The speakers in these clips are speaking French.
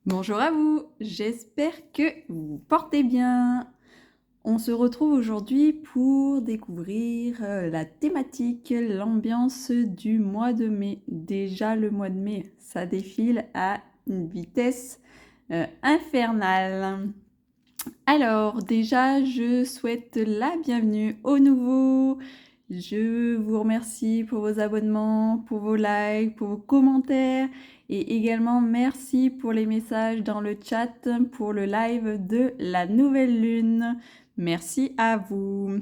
Bonjour à vous, j'espère que vous vous portez bien. On se retrouve aujourd'hui pour découvrir la thématique, l'ambiance du mois de mai. Déjà le mois de mai, ça défile à une vitesse infernale. Alors déjà, je souhaite la bienvenue aux nouveaux. Je vous remercie pour vos abonnements, pour vos likes, pour vos commentaires et également merci pour les messages dans le chat pour le live de la nouvelle lune. Merci à vous.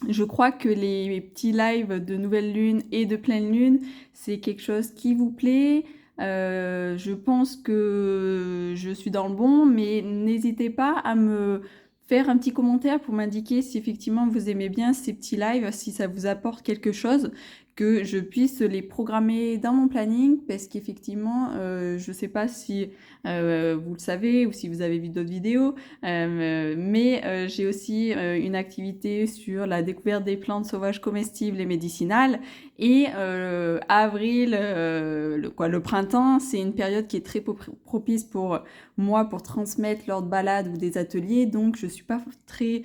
Je crois que les petits lives de nouvelle lune et de pleine lune, c'est quelque chose qui vous plaît. Je pense que je suis dans le bon, mais n'hésitez pas à me faire un petit commentaire pour m'indiquer si effectivement vous aimez bien ces petits lives, si ça vous apporte quelque chose, que je puisse les programmer dans mon planning, parce qu'effectivement, je ne sais pas si vous le savez ou si vous avez vu d'autres vidéos, mais j'ai aussi une activité sur la découverte des plantes sauvages comestibles et médicinales. Et avril, le printemps, c'est une période qui est très propice pour moi pour transmettre lors de balades ou des ateliers. Donc, je suis pas très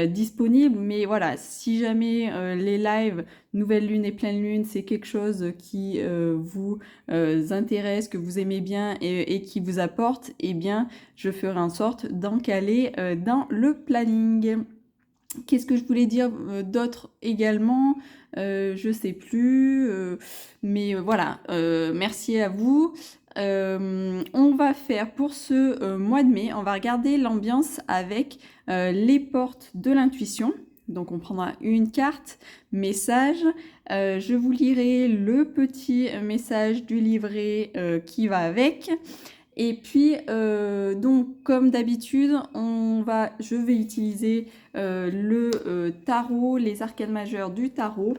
disponible. Mais voilà, si jamais les lives Nouvelle Lune et Pleine Lune, c'est quelque chose qui vous intéresse, que vous aimez bien et qui vous apporte, eh bien, je ferai en sorte d'en caler dans le planning. Qu'est-ce que je voulais dire d'autre également Je sais plus, mais voilà, merci à vous. On va faire pour ce mois de mai, on va regarder l'ambiance avec les portes de l'intuition. Donc on prendra une carte, message. Je vous lirai le petit message du livret qui va avec. Et puis, donc, comme d'habitude, je vais utiliser le tarot, les arcanes majeures du tarot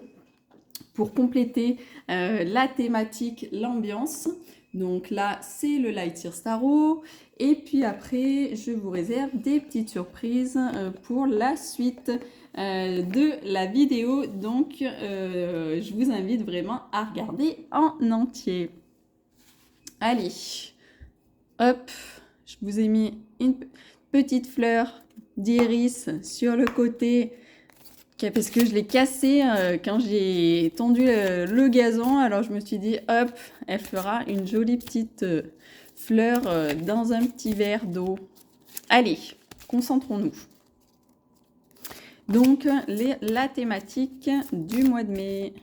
pour compléter la thématique, l'ambiance. Donc là, c'est le Light Years Tarot. Et puis après, je vous réserve des petites surprises pour la suite de la vidéo. Donc, je vous invite vraiment à regarder en entier. Allez. Hop, je vous ai mis une petite fleur d'iris sur le côté parce que je l'ai cassé quand j'ai tendu le gazon. Alors je me suis dit, hop, elle fera une jolie petite fleur dans un petit verre d'eau. Allez, concentrons-nous. Donc, la thématique du mois de mai.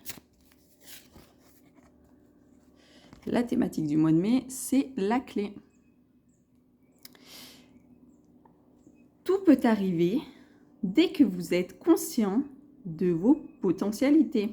La thématique du mois de mai, c'est la clé. Tout peut arriver dès que vous êtes conscient de vos potentialités.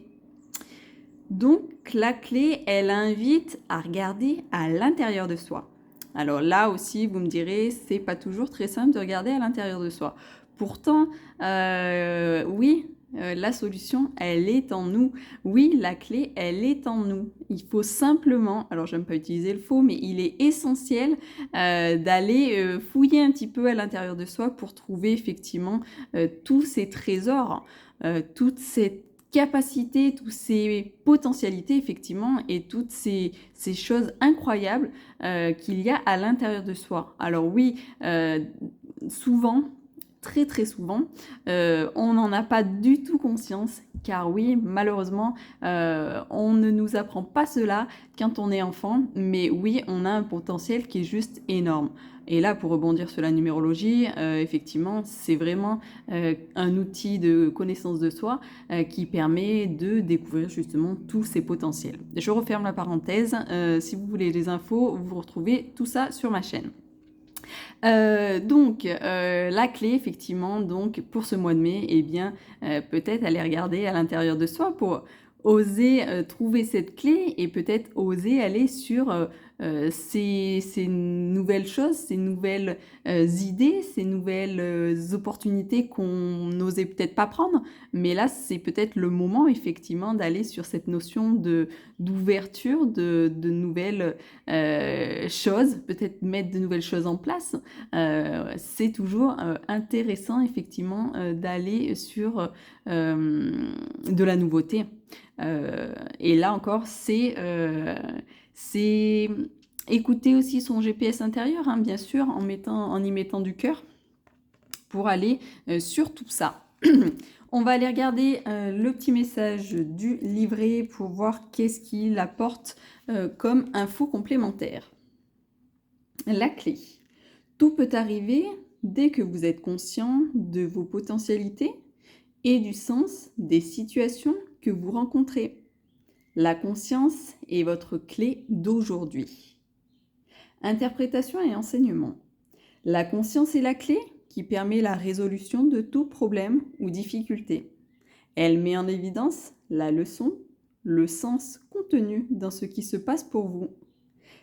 Donc la clé, elle invite à regarder à l'intérieur de soi. Alors là aussi, vous me direz, c'est pas toujours très simple de regarder à l'intérieur de soi. Pourtant, oui, la solution, elle est en nous. Oui, la clé, elle est en nous. Il faut simplement, alors j'aime pas utiliser le faux, mais il est essentiel d'aller fouiller un petit peu à l'intérieur de soi pour trouver effectivement tous ces trésors, toutes ces capacités, toutes ces potentialités effectivement et toutes ces choses incroyables qu'il y a à l'intérieur de soi. Alors oui, souvent, très très souvent, on n'en a pas du tout conscience, car oui, malheureusement, on ne nous apprend pas cela quand on est enfant, mais oui, on a un potentiel qui est juste énorme. Et là, pour rebondir sur la numérologie, effectivement, c'est vraiment un outil de connaissance de soi qui permet de découvrir justement tous ces potentiels. Je referme la parenthèse. Si vous voulez les infos, vous retrouvez tout ça sur ma chaîne. Donc, la clé, effectivement, donc, pour ce mois de mai, eh bien, peut-être aller regarder à l'intérieur de soi pour oser trouver cette clé et peut-être oser aller sur ces nouvelles choses, ces nouvelles idées, ces nouvelles opportunités qu'on n'osait peut-être pas prendre. Mais là, c'est peut-être le moment, effectivement, d'aller sur cette notion d'ouverture, de nouvelles choses, peut-être mettre de nouvelles choses en place. C'est toujours intéressant, effectivement, d'aller sur de la nouveauté. Et là encore, c'est Écoutez aussi son GPS intérieur, hein, bien sûr, en y mettant du cœur pour aller sur tout ça. On va aller regarder le petit message du livret pour voir qu'est-ce qu'il apporte comme info complémentaire. La clé. Tout peut arriver dès que vous êtes conscient de vos potentialités et du sens des situations que vous rencontrez. La conscience est votre clé d'aujourd'hui. Interprétation et enseignement. La conscience est la clé qui permet la résolution de tout problème ou difficulté. Elle met en évidence la leçon, le sens contenu dans ce qui se passe pour vous.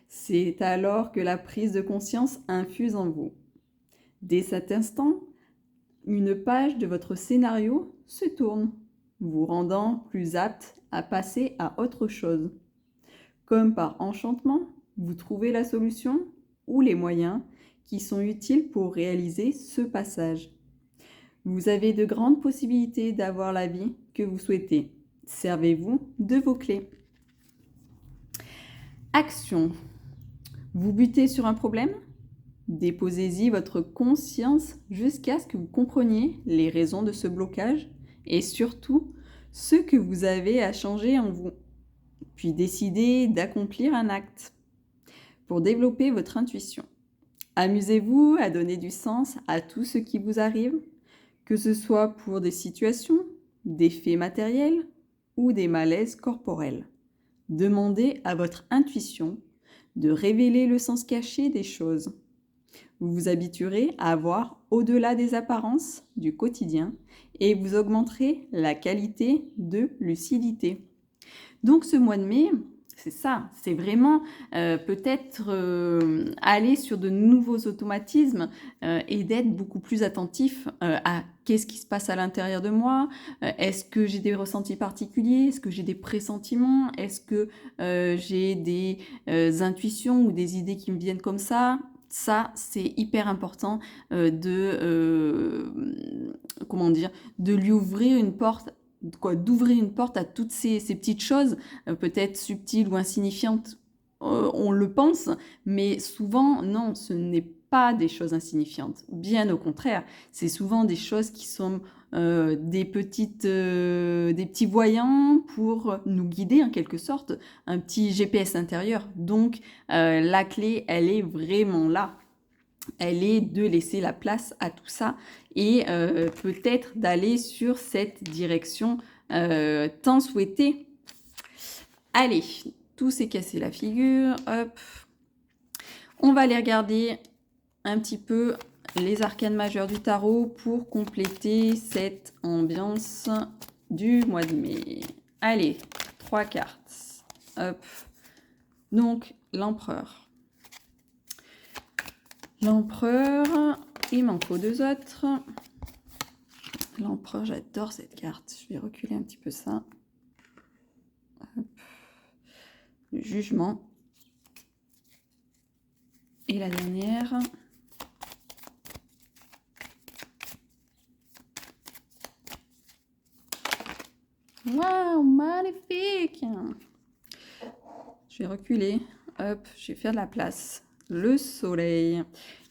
C'est alors que la prise de conscience infuse en vous. Dès cet instant, une page de votre scénario se tourne, vous rendant plus apte à passer à autre chose. Comme par enchantement, vous trouvez la solution ou les moyens qui sont utiles pour réaliser ce passage. Vous avez de grandes possibilités d'avoir la vie que vous souhaitez. Servez-vous de vos clés. Action. Vous butez sur un problème ? Déposez-y votre conscience jusqu'à ce que vous compreniez les raisons de ce blocage et surtout ce que vous avez à changer en vous. Puis décidez d'accomplir un acte pour développer votre intuition. Amusez-vous à donner du sens à tout ce qui vous arrive, que ce soit pour des situations, des faits matériels ou des malaises corporels. Demandez à votre intuition de révéler le sens caché des choses. Vous vous habituerez à voir au-delà des apparences du quotidien et vous augmenterez la qualité de lucidité. Donc ce mois de mai, c'est ça, c'est vraiment peut-être aller sur de nouveaux automatismes et d'être beaucoup plus attentif à qu'est-ce qui se passe à l'intérieur de moi, est-ce que j'ai des ressentis particuliers, est-ce que j'ai des pressentiments, est-ce que j'ai des intuitions ou des idées qui me viennent comme ça. Ça, c'est hyper important de lui ouvrir une porte, d'ouvrir une porte à toutes ces petites choses, peut-être subtiles ou insignifiantes, on le pense, mais souvent, non, ce n'est pas des choses insignifiantes. Bien au contraire, c'est souvent des choses qui sont des petits voyants pour nous guider en quelque sorte, un petit GPS intérieur. Donc, la clé, elle est vraiment là. Elle est de laisser la place à tout ça et peut-être d'aller sur cette direction tant souhaitée. Allez, tout s'est cassé la figure, hop. On va aller regarder un petit peu les arcanes majeures du tarot pour compléter cette ambiance du mois de mai. Allez, 3 cartes, hop. Donc, l'empereur. L'empereur, il m'en faut 2 autres. L'empereur, j'adore cette carte. Je vais reculer un petit peu ça. Hop. Le jugement. Et la dernière. Waouh, magnifique! Je vais reculer. Hop, je vais faire de la place. Le soleil.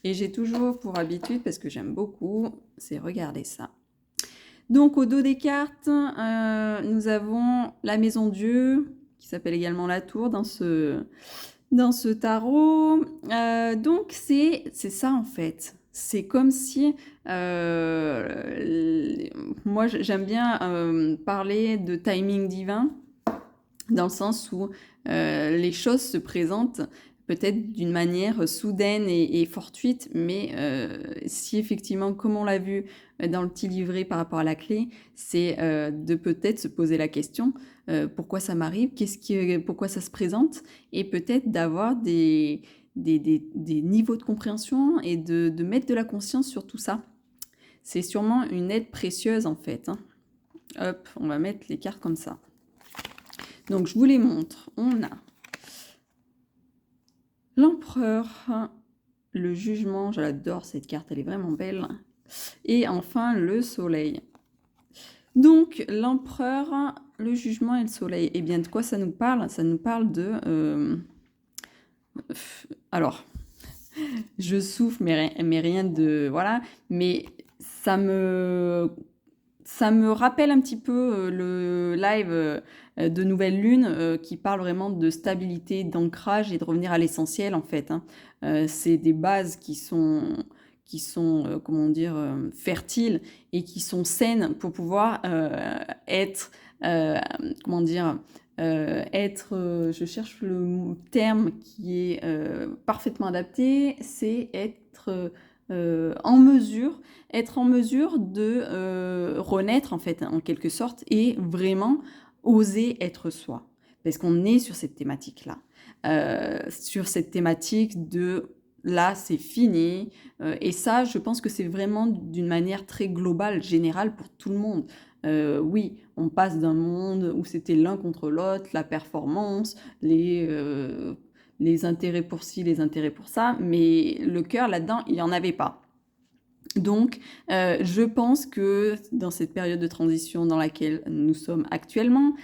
Et j'ai toujours pour habitude, parce que j'aime beaucoup, c'est regarder ça. Donc au dos des cartes, nous avons la maison Dieu, qui s'appelle également la tour dans ce tarot. Donc c'est ça en fait. C'est comme si, moi j'aime bien parler de timing divin, dans le sens où les choses se présentent peut-être d'une manière soudaine et fortuite, mais si effectivement, comme on l'a vu dans le petit livret par rapport à la clé, c'est de peut-être se poser la question, pourquoi ça m'arrive, pourquoi ça se présente, et peut-être d'avoir des niveaux de compréhension et de mettre de la conscience sur tout ça. C'est sûrement une aide précieuse en fait. Hein. Hop, on va mettre les cartes comme ça. Donc je vous les montre. On a l'empereur, le jugement, j'adore cette carte, elle est vraiment belle. Et enfin le soleil. Donc l'empereur, le jugement et le soleil. Eh bien de quoi ça nous parle ? Ça nous parle de Alors, je souffle, mais rien de... Voilà, mais ça me, ça me rappelle un petit peu le live de Nouvelle Lune qui parle vraiment de stabilité, d'ancrage et de revenir à l'essentiel en fait. Hein. C'est des bases qui sont comment dire, fertiles et qui sont saines pour pouvoir être, euh, comment dire, je cherche le terme qui est parfaitement adapté, c'est être en mesure de renaître en fait en quelque sorte et vraiment oser être soi. Parce qu'on est sur cette thématique-là, sur cette thématique de là c'est fini. Et ça, je pense que c'est vraiment d'une manière très globale, générale pour tout le monde. Oui, on passe d'un monde où c'était l'un contre l'autre, la performance, les intérêts pour ci, les intérêts pour ça, mais le cœur là-dedans, il n'y en avait pas. Donc, je pense que dans cette période de transition dans laquelle nous sommes actuellement,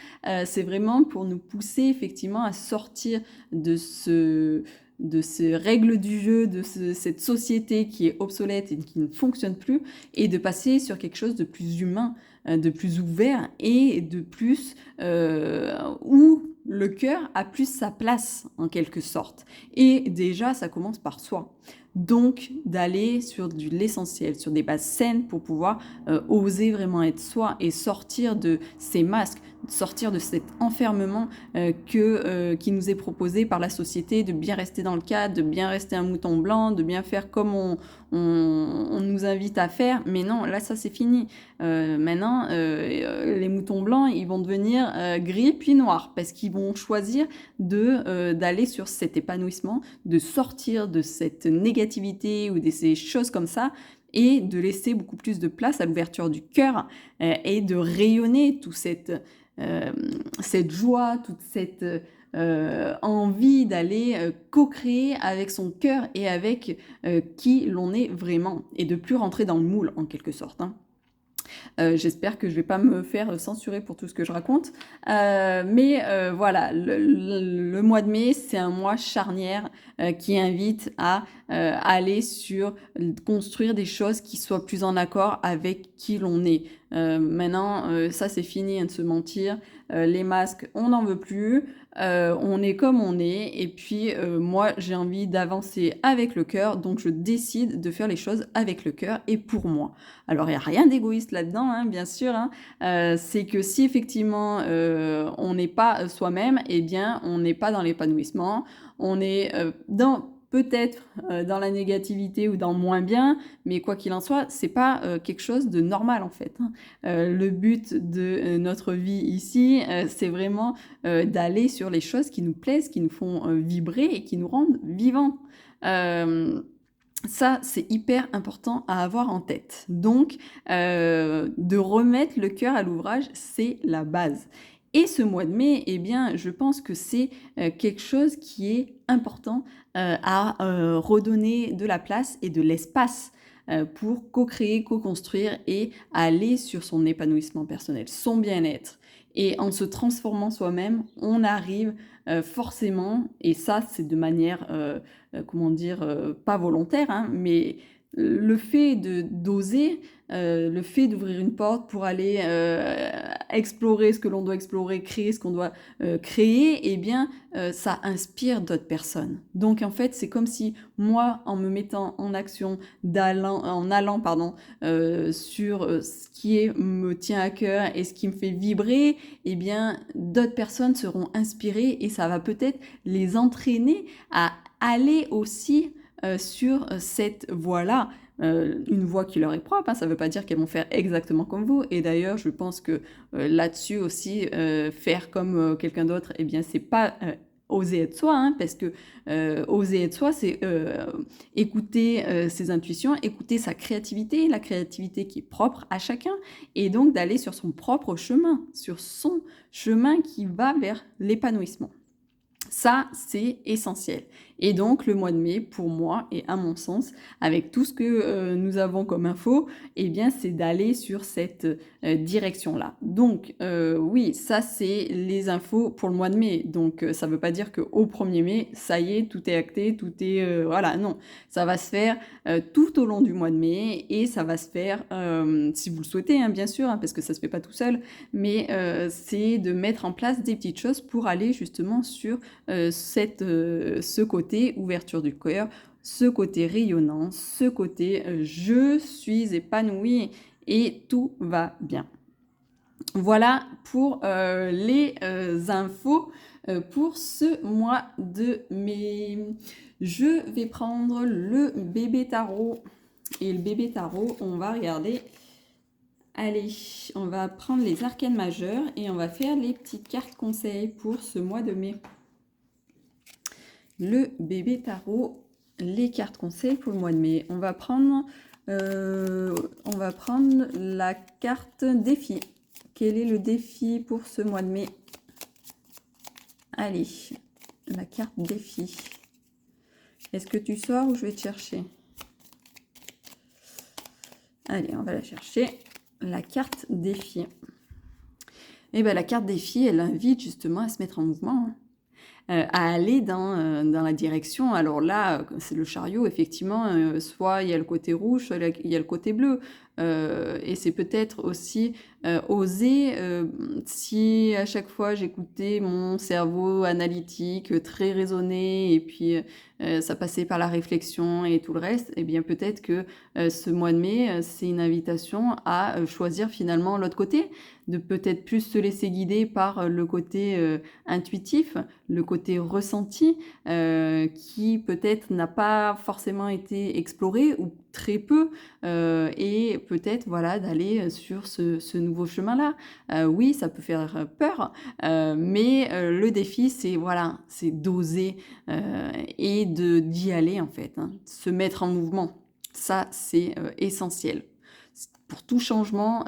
c'est vraiment pour nous pousser effectivement à sortir de ces règles du jeu, cette société qui est obsolète et qui ne fonctionne plus, et de passer sur quelque chose de plus humain, de plus ouvert et de plus où le cœur a plus sa place en quelque sorte. Et déjà, ça commence par soi. Donc, d'aller sur l'essentiel, sur des bases saines pour pouvoir oser vraiment être soi et sortir de ces masques, sortir de cet enfermement qui nous est proposé par la société, de bien rester dans le cadre, de bien rester un mouton blanc, de bien faire comme on nous invite à faire. Mais non, là, ça, c'est fini. Maintenant, les moutons blancs, ils vont devenir gris puis noirs parce qu'ils vont choisir d'aller sur cet épanouissement, de sortir de cette négativité ou de ces choses comme ça et de laisser beaucoup plus de place à l'ouverture du cœur et de rayonner toute cette joie, toute cette envie d'aller co-créer avec son cœur et avec qui l'on est vraiment et de plus rentrer dans le moule en quelque sorte. Hein. J'espère que je vais pas me faire censurer pour tout ce que je raconte. Mais voilà, le mois de mai, c'est un mois charnière qui invite à aller sur construire des choses qui soient plus en accord avec qui l'on est. Maintenant, ça c'est fini hein, de se mentir. Les masques, on n'en veut plus. On est comme on est. Et puis, moi, j'ai envie d'avancer avec le cœur. Donc, je décide de faire les choses avec le cœur et pour moi. Alors, il n'y a rien d'égoïste là-dedans, hein, bien sûr. Hein. C'est que si effectivement, on n'est pas soi-même, eh bien, on n'est pas dans l'épanouissement. On est peut-être dans la négativité ou dans le moins bien, mais quoi qu'il en soit, c'est pas quelque chose de normal en fait. Hein. Le but de notre vie ici, c'est vraiment d'aller sur les choses qui nous plaisent, qui nous font vibrer et qui nous rendent vivants. Ça, c'est hyper important à avoir en tête. Donc, de remettre le cœur à l'ouvrage, c'est la base. Et ce mois de mai, eh bien, je pense que c'est quelque chose qui est important à redonner de la place et de l'espace pour co-créer, co-construire et aller sur son épanouissement personnel, son bien-être. Et en se transformant soi-même, on arrive forcément, et ça c'est de manière, comment dire, pas volontaire, hein, mais le fait d'oser, le fait d'ouvrir une porte pour aller explorer ce que l'on doit explorer, créer ce qu'on doit créer, eh bien, ça inspire d'autres personnes. Donc, en fait, c'est comme si moi, en me mettant en action, en allant, pardon, sur ce qui me tient à cœur et ce qui me fait vibrer, eh bien, d'autres personnes seront inspirées et ça va peut-être les entraîner à aller aussi sur cette voie-là. Une voie qui leur est propre, hein, ça ne veut pas dire qu'elles vont faire exactement comme vous. Et d'ailleurs, je pense que là-dessus aussi, faire comme quelqu'un d'autre, eh bien, c'est pas oser être soi, hein, parce que oser être soi, c'est écouter ses intuitions, écouter sa créativité, la créativité qui est propre à chacun, et donc d'aller sur son propre chemin, sur son chemin qui va vers l'épanouissement. Ça, c'est essentiel. Et donc le mois de mai, pour moi et à mon sens, avec tout ce que nous avons comme info, eh bien c'est d'aller sur cette direction-là. Donc oui, ça c'est les infos pour le mois de mai. Donc ça ne veut pas dire qu'au 1er mai, ça y est, tout est acté, tout est... voilà, non. Ça va se faire tout au long du mois de mai et ça va se faire, si vous le souhaitez, hein, bien sûr, hein, parce que ça ne se fait pas tout seul, mais c'est de mettre en place des petites choses pour aller justement sur ce côté ouverture du cœur, ce côté rayonnant, ce côté je suis épanouie et tout va bien. Voilà pour les infos pour ce mois de mai. Je vais prendre le bébé tarot. Et le bébé tarot, on va regarder. Allez, on va prendre les arcanes majeures et on va faire les petites cartes conseils pour ce mois de mai. Le bébé tarot, les cartes conseils pour le mois de mai. On va prendre la carte défi. Quel est le défi pour ce mois de mai? Allez, la carte défi. Est-ce que tu sors ou je vais te chercher? Allez, on va la chercher. La carte défi. Et bien la carte défi, elle invite justement à se mettre en mouvement, hein. À aller dans la direction. Alors là, c'est le chariot, effectivement, soit il y a le côté rouge, soit il y a le côté bleu. Et c'est peut-être aussi oser, si à chaque fois j'écoutais mon cerveau analytique, très raisonné, et puis ça passait par la réflexion et tout le reste, et bien peut-être que ce mois de mai, c'est une invitation à choisir finalement l'autre côté, de peut-être plus se laisser guider par le côté intuitif, le côté ressenti, qui peut-être n'a pas forcément été exploré ou très peu, et peut-être voilà d'aller sur ce nouveau chemin-là. Oui, ça peut faire peur, mais le défi, c'est voilà, c'est d'oser et d'y aller en fait, hein, se mettre en mouvement. Ça, c'est essentiel. Pour tout changement,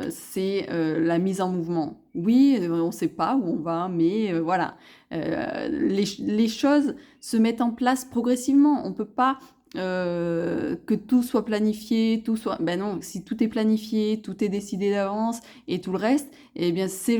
c'est la mise en mouvement. Oui, on ne sait pas où on va, mais voilà. Les choses se mettent en place progressivement. On ne peut pas que tout soit planifié, tout soit... Ben non, si tout est planifié, tout est décidé d'avance et tout le reste, eh bien c'est...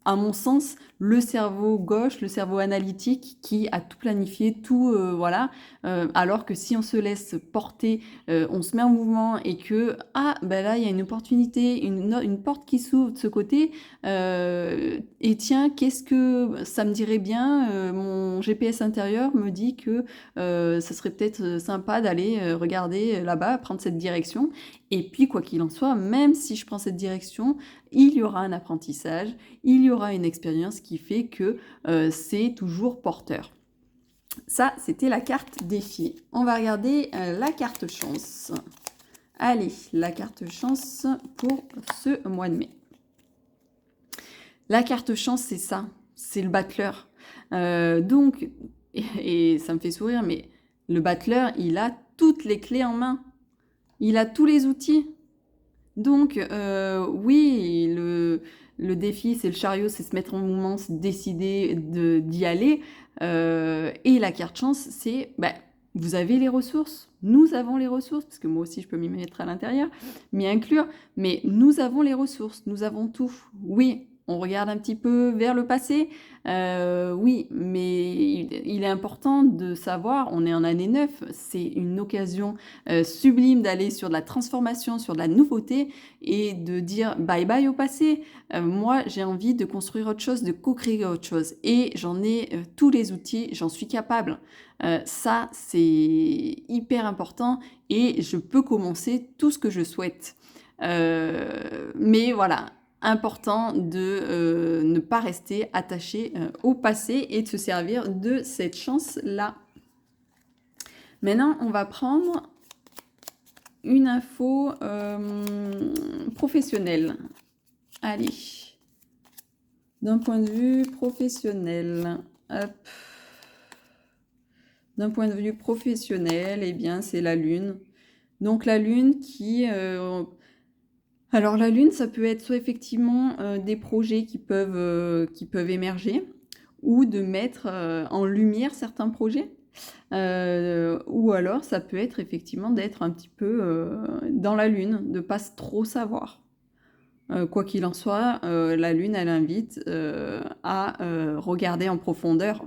À mon sens, le cerveau gauche, le cerveau analytique qui a tout planifié, tout, voilà. Alors que si on se laisse porter, on se met en mouvement et que, ah, ben là, il y a une opportunité, une porte qui s'ouvre de ce côté, et tiens, qu'est-ce que ça me dirait bien, mon GPS intérieur me dit que ça serait peut-être sympa d'aller regarder là-bas, prendre cette direction. Et puis, quoi qu'il en soit, même si je prends cette direction, il y aura un apprentissage, il y aura une expérience qui fait que c'est toujours porteur. Ça, c'était la carte défi. On va regarder la carte chance. Allez, la carte chance pour ce mois de mai. La carte chance, c'est ça, c'est le battleur. Donc, et ça me fait sourire, mais le battleur, il a toutes les clés en main. Il a tous les outils. Donc, oui, le défi, c'est le chariot, c'est se mettre en mouvement, c'est décider d'y aller. Et la carte chance, c'est, bah, vous avez les ressources. Nous avons les ressources, parce que moi aussi, je peux m'y mettre à l'intérieur, m'y inclure. Mais nous avons les ressources, nous avons tout. Oui, on regarde un petit peu vers le passé. Oui, mais il est important de savoir, on est en année 9, c'est une occasion sublime d'aller sur de la transformation, sur de la nouveauté et de dire bye bye au passé. Moi, j'ai envie de construire autre chose, de co-créer autre chose. Et j'en ai tous les outils, j'en suis capable. Ça, c'est hyper important et je peux commencer tout ce que je souhaite. Mais voilà, important de ne pas rester attaché au passé et de se servir de cette chance-là. Maintenant, on va prendre une info professionnelle. Allez, d'un point de vue professionnel, hop. D'un point de vue professionnel, eh bien, c'est la Lune. Donc la Lune qui... alors la Lune, ça peut être soit effectivement des projets qui peuvent émerger, ou de mettre en lumière certains projets. Ou alors ça peut être effectivement d'être un petit peu dans la lune, de pas trop savoir. Quoi qu'il en soit, la lune, elle invite à regarder en profondeur.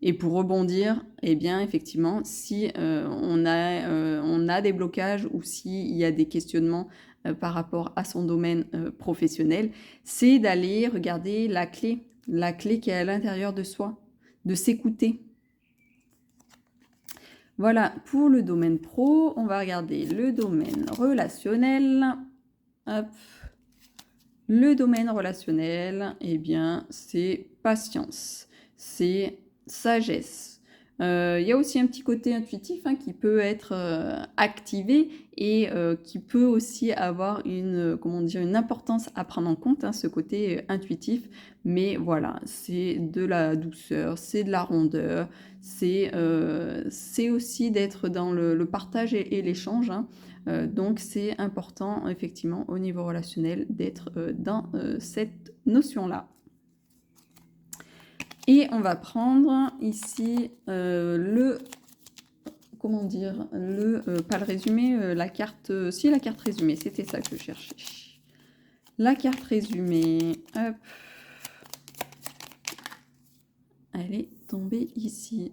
Et pour rebondir, eh bien, effectivement, si on a des blocages ou s'il y a des questionnements par rapport à son domaine professionnel, c'est d'aller regarder la clé qui est à l'intérieur de soi, de s'écouter. Voilà, pour le domaine pro, on va regarder le domaine relationnel. Hop. Le domaine relationnel, eh bien, c'est patience, c'est sagesse. Il y a aussi un petit côté intuitif qui peut être activé et qui peut aussi avoir une importance à prendre en compte, ce côté intuitif. Mais voilà, c'est de la douceur, c'est de la rondeur, c'est aussi d'être dans le partage et l'échange. Donc c'est important effectivement au niveau relationnel d'être dans cette notion-là. Et on va prendre ici pas le résumé, la carte, la carte résumée, c'était ça que je cherchais. La carte résumée, hop. Elle est tombée ici.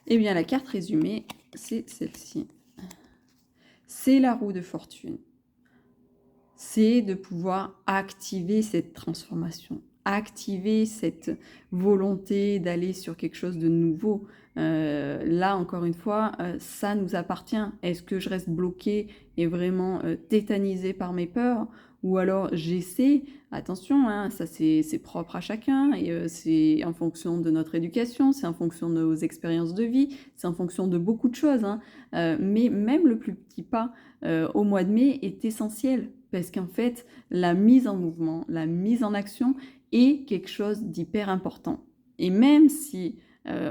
Eh bien la carte résumée, c'est celle-ci. C'est la roue de fortune. C'est de pouvoir activer cette transformation, activer cette volonté d'aller sur quelque chose de nouveau. Là, encore une fois, ça nous appartient. Est-ce que je reste bloquée et vraiment tétanisée par mes peurs? Ou alors j'essaie, attention, ça c'est propre à chacun, et c'est en fonction de notre éducation, c'est en fonction de nos expériences de vie, c'est en fonction de beaucoup de choses. Mais même le plus petit pas au mois de mai est essentiel, parce qu'en fait, la mise en mouvement, la mise en action est quelque chose d'hyper important. Et même si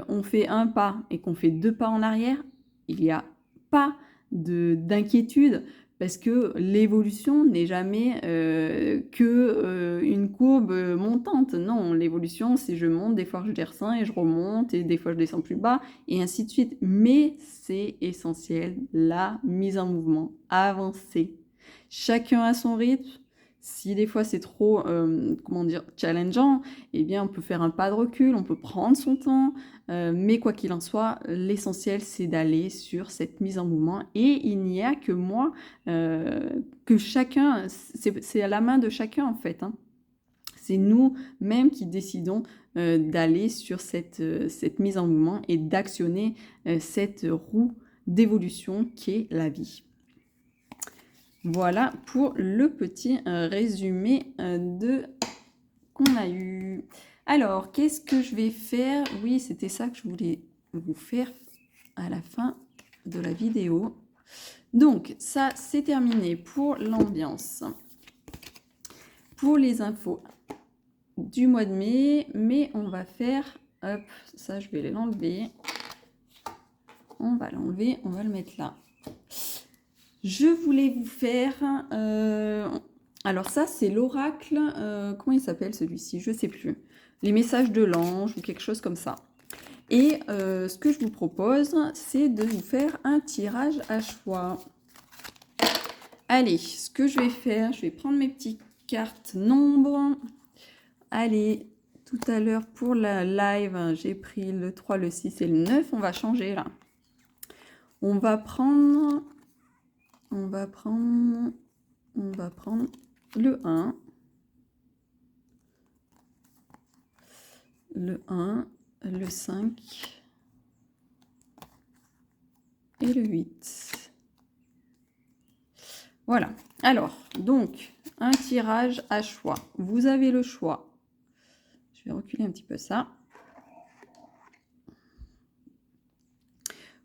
on fait un pas et qu'on fait 2 pas en arrière, il n'y a pas d'inquiétude, parce que l'évolution n'est jamais une courbe montante. Non, l'évolution, c'est je monte, des fois je descends et je remonte, et des fois je descends plus bas, et ainsi de suite. Mais c'est essentiel, la mise en mouvement, avancer. Chacun a son rythme. Si des fois c'est trop, challengeant, eh bien on peut faire un pas de recul, on peut prendre son temps, mais quoi qu'il en soit, l'essentiel c'est d'aller sur cette mise en mouvement, et il n'y a que moi, que chacun, c'est à la main de chacun en fait. C'est nous-mêmes qui décidons d'aller sur cette mise en mouvement et d'actionner cette roue d'évolution qui est la vie. Voilà pour le petit résumé qu'on a eu. Alors, qu'est-ce que je vais faire? Oui, c'était ça que je voulais vous faire à la fin de la vidéo. Donc, ça, c'est terminé pour l'ambiance. Pour les infos du mois de mai, mais on va faire... Hop, ça, je vais l'enlever. On va l'enlever, on va le mettre là. Je voulais vous faire... alors ça, c'est l'oracle... comment il s'appelle celui-ci? Je ne sais plus. Les messages de l'ange ou quelque chose comme ça. Et ce que je vous propose, c'est de vous faire un tirage à choix. Allez, ce que je vais faire, je vais prendre mes petites cartes nombres. Allez, tout à l'heure pour la live, j'ai pris le 3, le 6 et le 9. On va changer là. On va prendre le 1. Le 1, le 5 et le 8. Voilà. Alors, donc, un tirage à choix. Vous avez le choix. Je vais reculer un petit peu ça.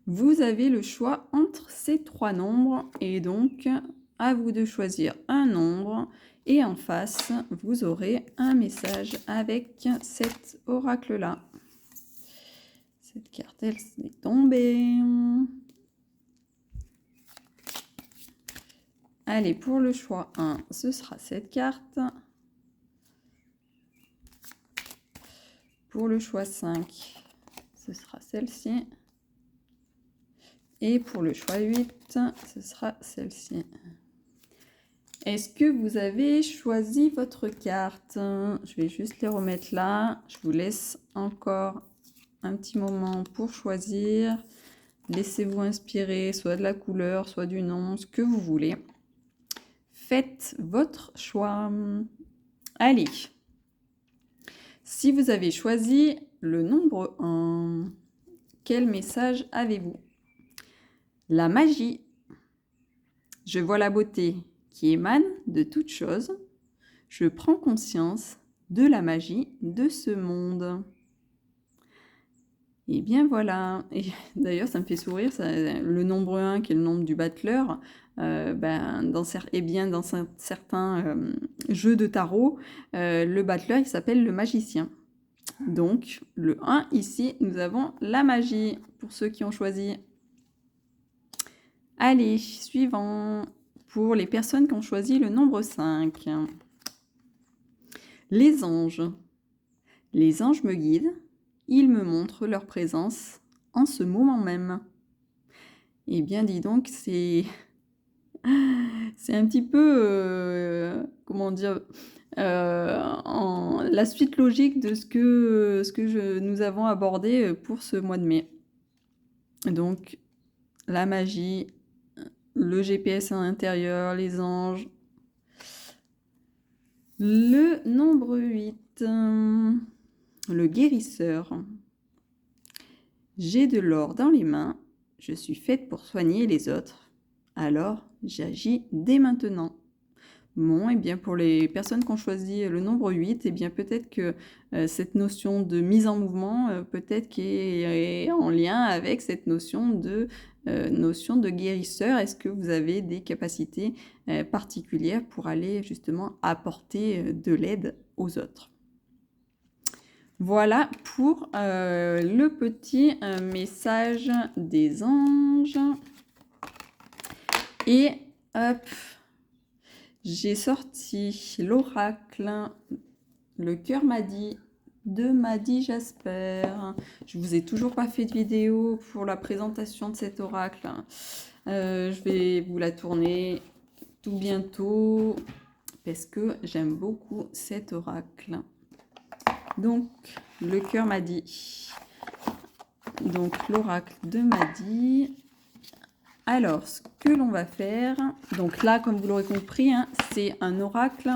Vous avez le choix entre ces 3 nombres, et donc à vous de choisir un nombre, et en face vous aurez un message avec cet oracle là. Cette carte elle est tombée. Allez, pour le choix 1, ce sera cette carte. Pour le choix 5, ce sera celle-ci. Et pour le choix 8, ce sera celle-ci. Est-ce que vous avez choisi votre carte? Je vais juste les remettre là. Je vous laisse encore un petit moment pour choisir. Laissez-vous inspirer, soit de la couleur, soit du nom, ce que vous voulez. Faites votre choix. Allez. Si vous avez choisi le nombre 1, quel message avez-vous? La magie. Je vois la beauté qui émane de toute chose. Je prends conscience de la magie de ce monde. Et bien voilà. Et d'ailleurs, ça me fait sourire, le nombre 1, qui est le nombre du battleur, dans certains jeux de tarot, le battleur, il s'appelle le magicien. Donc, le 1, ici, nous avons la magie, pour ceux qui ont choisi. Allez, suivant. Pour les personnes qui ont choisi le nombre 5. Les anges. Les anges me guident. Ils me montrent leur présence en ce moment même. Eh bien, dis donc, c'est un petit peu, comment dire, la suite logique de ce que nous avons abordé pour ce mois de mai. Donc, la magie, le GPS à l'intérieur, les anges. Le nombre 8, le guérisseur. J'ai de l'or dans les mains, je suis faite pour soigner les autres, alors j'agis dès maintenant. Bon, et bien pour les personnes qui ont choisi le nombre 8, et bien peut-être que cette notion de mise en mouvement, peut-être qui est en lien avec cette notion de guérisseur. Est-ce que vous avez des capacités particulières pour aller justement apporter de l'aide aux autres? Voilà pour le petit message des anges. Et hop, j'ai sorti l'oracle, le cœur m'a dit, de Madi Jasper. Je vous ai toujours pas fait de vidéo pour la présentation de cet oracle. Je vais vous la tourner tout bientôt parce que j'aime beaucoup cet oracle. Donc, le cœur m'a dit. Donc, l'oracle de Madi. Alors, ce que l'on va faire, donc là, comme vous l'aurez compris, hein, c'est un oracle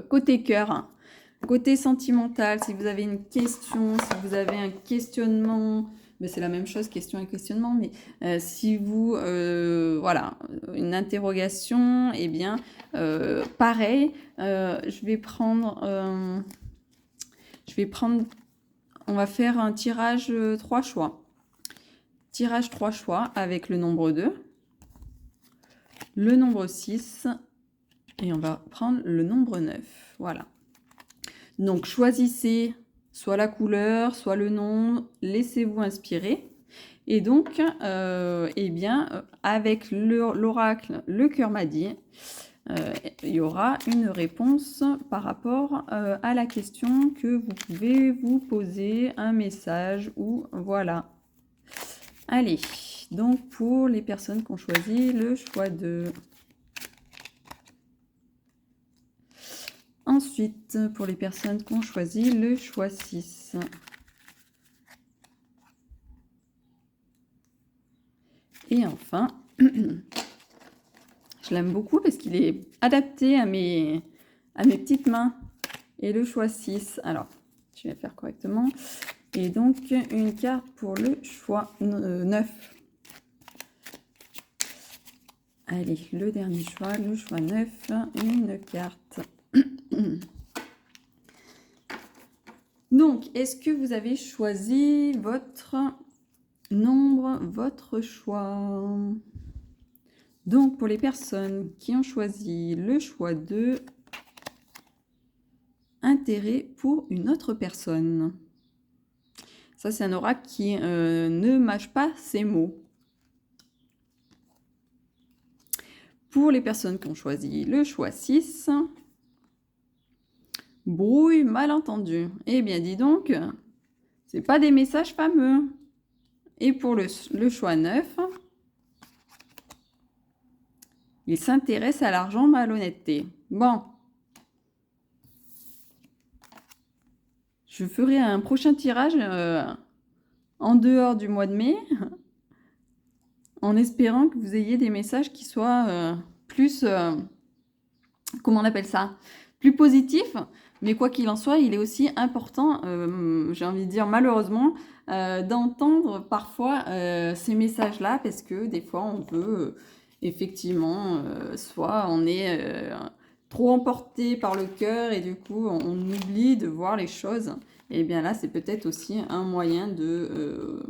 côté cœur, côté sentimental. Si vous avez une question, si vous avez un questionnement, mais c'est la même chose, question et questionnement, mais si vous, voilà, une interrogation, eh bien, pareil, je vais prendre, on va faire un tirage 3 choix. Tirage 3 choix avec le nombre 2, le nombre 6 et on va prendre le nombre 9. Voilà. Donc, choisissez soit la couleur, soit le nom, laissez-vous inspirer. Et donc, eh bien, avec l'oracle, le cœur m'a dit, il y aura une réponse par rapport à la question que vous pouvez vous poser, un message ou voilà. Allez, donc pour les personnes qui ont choisi le choix 2. Ensuite, pour les personnes qui ont choisi le choix 6. Et enfin, je l'aime beaucoup parce qu'il est adapté à mes petites mains. Et le choix 6, alors, je vais faire correctement. Et donc, une carte pour le choix 9. Allez, le dernier choix, le choix 9, une carte. Donc, est-ce que vous avez choisi votre nombre, votre choix? Donc, pour les personnes qui ont choisi le choix 2, intérêt pour une autre personne. Ça, c'est un oracle qui ne mâche pas ses mots. Pour les personnes qui ont choisi le choix 6, brouille malentendu. Eh bien, dis donc, c'est pas des messages fameux. Et pour le choix 9, il s'intéresse à l'argent, malhonnêteté. Bon. Je ferai un prochain tirage en dehors du mois de mai, en espérant que vous ayez des messages qui soient plus, comment on appelle ça, plus positifs. Mais quoi qu'il en soit, il est aussi important, j'ai envie de dire malheureusement, d'entendre parfois ces messages-là, parce que des fois on peut effectivement, soit on est trop emporté par le cœur et du coup on oublie de voir les choses. Et bien là, c'est peut-être aussi un moyen de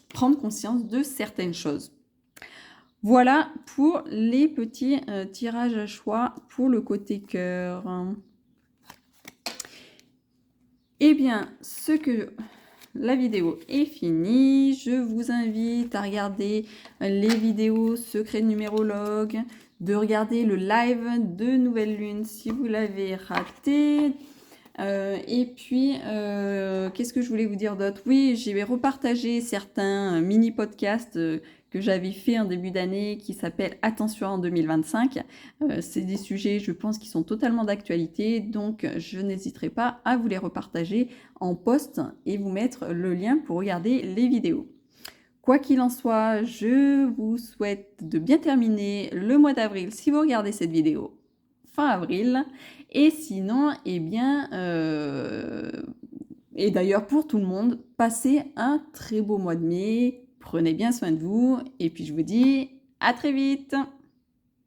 prendre conscience de certaines choses. Voilà pour les petits tirages à choix pour le côté cœur. Eh bien, la vidéo est finie. Je vous invite à regarder les vidéos secrets de numérologue, de regarder le live de Nouvelle Lune si vous l'avez raté. Et puis, qu'est-ce que je voulais vous dire d'autre? Oui, j'ai repartagé certains mini-podcasts que j'avais fait en début d'année qui s'appellent Attention en 2025. C'est des sujets, je pense, qui sont totalement d'actualité, donc je n'hésiterai pas à vous les repartager en post et vous mettre le lien pour regarder les vidéos. Quoi qu'il en soit, je vous souhaite de bien terminer le mois d'avril si vous regardez cette vidéo fin avril. Et sinon, eh bien, et d'ailleurs pour tout le monde, passez un très beau mois de mai. Prenez bien soin de vous. Et puis je vous dis à très vite.